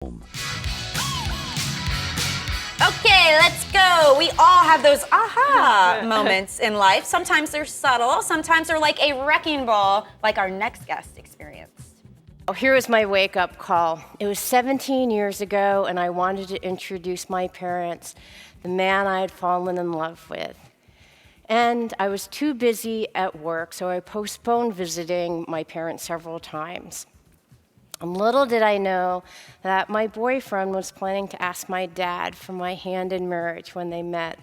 Okay, let's go. We all have those aha moments in life. Sometimes they're subtle, sometimes they're like a wrecking ball, like our next guest experienced. Here was my wake-up call. It was 17 years ago, and I wanted to introduce my parents, the man I had fallen in love with. And I was too busy at work, so I postponed visiting my parents several times. And little did I know that my boyfriend was planning to ask my dad for my hand in marriage when they met.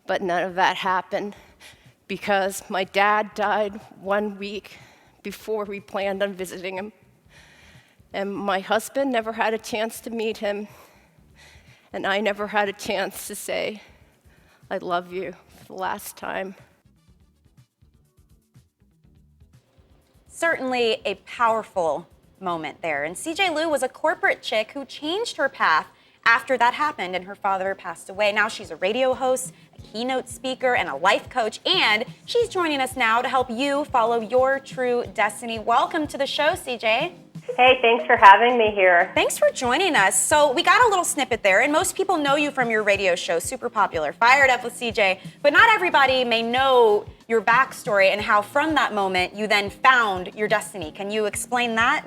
But none of that happened because my dad died 1 week before we planned on visiting him. And my husband never had a chance to meet him. And I never had a chance to say, I love you for the last time. Certainly a powerful moment there. And CJ Liu was a corporate chick who changed her path after that happened and her father passed away. Now she's a radio host, a keynote speaker, and a life coach. And she's joining us now to help you follow your true destiny. Welcome to the show, CJ. Hey, thanks for having me here. Thanks for joining us. So we got a little snippet there, and most people know you from your radio show, super popular, Fired Up with CJ, but not everybody may know your backstory and how from that moment you then found your destiny. Can you explain that?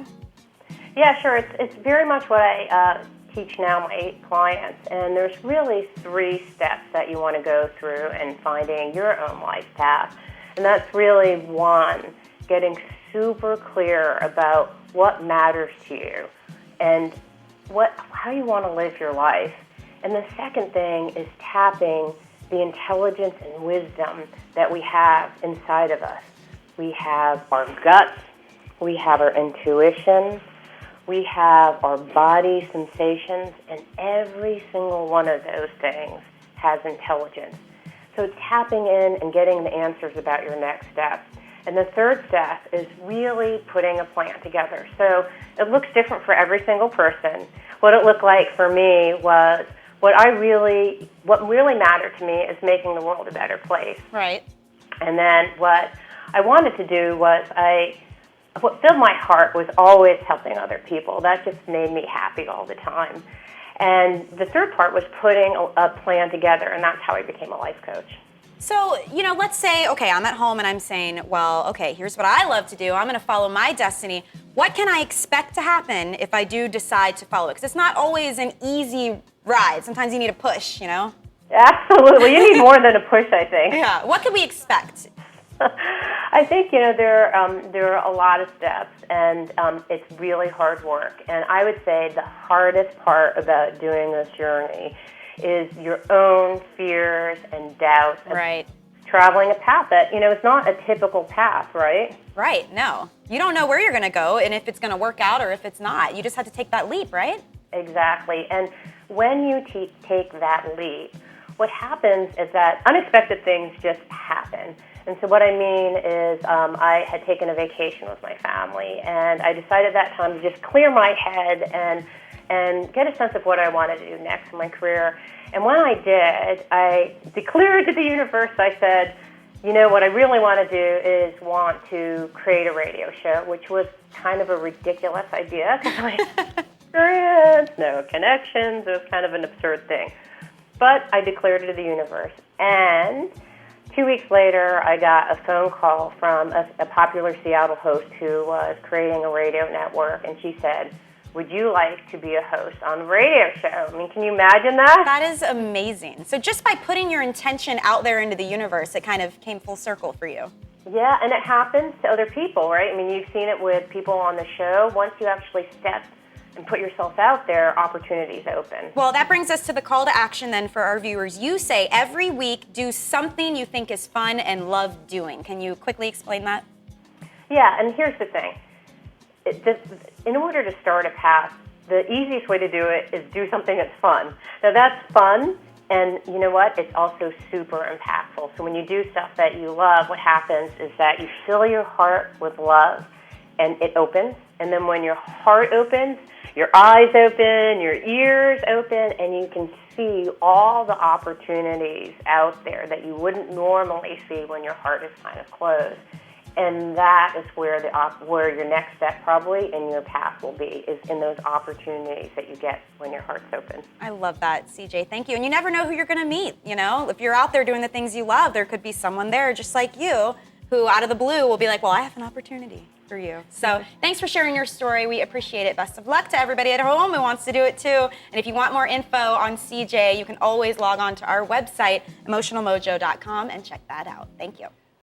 Yeah, sure. It's very much what I teach now my clients, and there's really 3 steps that you want to go through in finding your own life path. And that's really 1, getting super clear about what matters to you and how you want to live your life. And the second thing is tapping the intelligence and wisdom that we have inside of us. We have our guts, we have our intuition, we have our body sensations, and every single one of those things has intelligence. So tapping in and getting the answers about your next step. And the third step is really putting a plan together. So it looks different for every single person. What it looked like for me was what really mattered to me is making the world a better place. Right. And then what I wanted to do was what filled my heart was always helping other people. That just made me happy all the time. And the third part was putting a plan together, and that's how I became a life coach. So, let's say, okay, I'm at home and I'm saying, well, okay, here's what I love to do. I'm going to follow my destiny. What can I expect to happen if I do decide to follow it? Because it's not always an easy ride. Sometimes you need a push, Absolutely. You need more than a push, I think. Yeah. What can we expect? I think, there are a lot of steps, and it's really hard work. And I would say the hardest part about doing this journey is your own fears and doubts. Right. Traveling a path that, it's not a typical path, right? Right, no. You don't know where you're going to go and if it's going to work out or if it's not. You just have to take that leap, right? Exactly. And when you take that leap, what happens is that unexpected things just happen. And so what I mean is I had taken a vacation with my family, and I decided that time to just clear my head and get a sense of what I wanted to do next in my career. And when I did, I declared to the universe, I said, what I really want to do is want to create a radio show, which was kind of a ridiculous idea because my experience, no connections, it was kind of an absurd thing. But I declared it to the universe. And 2 weeks later, I got a phone call from a popular Seattle host who was creating a radio network, and she said, would you like to be a host on a radio show? I mean, can you imagine that? That is amazing. So just by putting your intention out there into the universe, it kind of came full circle for you. Yeah, and it happens to other people, right? I mean, you've seen it with people on the show. Once you actually step and put yourself out there, opportunities open. Well, that brings us to the call to action then for our viewers. You say every week, do something you think is fun and love doing. Can you quickly explain that? Yeah, and here's the thing. In order to start a path, the easiest way to do it is do something that's fun. Now that's fun, and you know what? It's also super impactful. So when you do stuff that you love, what happens is that you fill your heart with love, and it opens. And then when your heart opens, your eyes open, your ears open, and you can see all the opportunities out there that you wouldn't normally see when your heart is kind of closed. And that is where where your next step probably in your path will be, is in those opportunities that you get when your heart's open. I love that, CJ. Thank you. And you never know who you're going to meet, you know? If you're out there doing the things you love, there could be someone there just like you who out of the blue will be like, well, I have an opportunity for you. So thanks for sharing your story. We appreciate it. Best of luck to everybody at home who wants to do it too. And if you want more info on CJ, you can always log on to our website, emotionalmojo.com, and check that out. Thank you.